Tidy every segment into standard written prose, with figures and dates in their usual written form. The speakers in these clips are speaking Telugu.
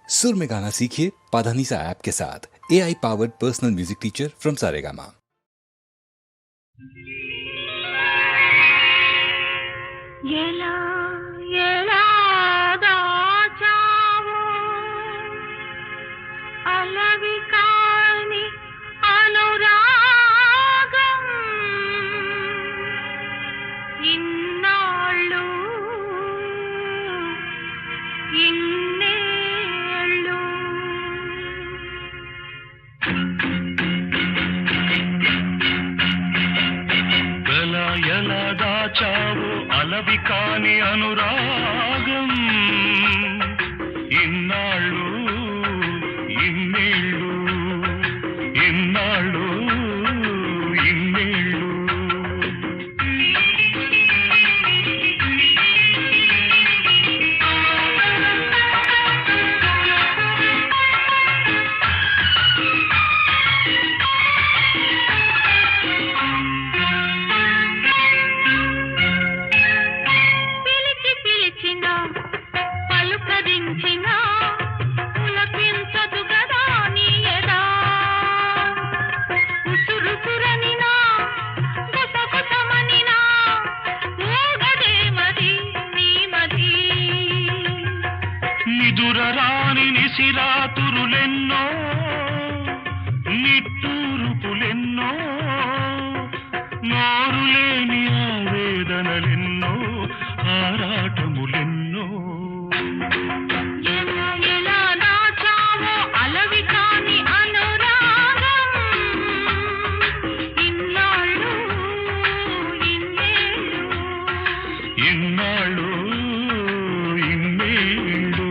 सुर में गाना सीखिए पाधानीसा ऐप के साथ। AI powered personal music teacher from Saregama. ఎలా దాచావు అలవి కాని అనురాగం ఇన్నాళ్ళు ఇన్నేళ్ళు ఇన్నాళ్ళు ఇన్నేళ్ళు నిదురరాని నిసిరాతురులెన్నో నిట్టూరుపులెన్నో నోరులేని ఆవేదనలెన్నో ఆరాటములెన్నో ఎలా దాచావో అలవి కాని అనురాగం ఇన్నాళ్ళు ఇన్నేళ్ళు ఇన్నాళ్ళు ఇన్నేళ్ళు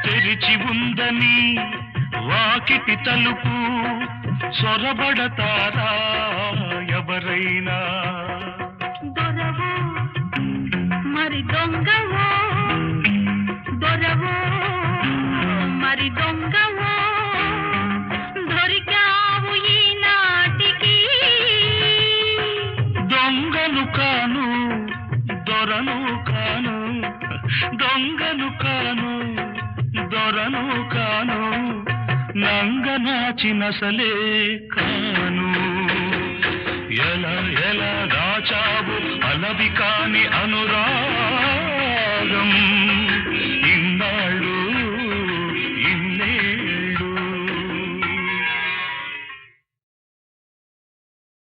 తెరిచి ఉందని వాకిటి తలుపు సొరబడతారా ఎవరైనా దొరవో మరి దొంగవో దొరవో మరి దొంగవో దొరికావు ఈనాటికి దొంగను కాను దొరను కాను దొంగను కాను దొరను కాను నంగనాచినసలే కాను ఎలా ఎలా దాచావు అలవి కాని అనురాగం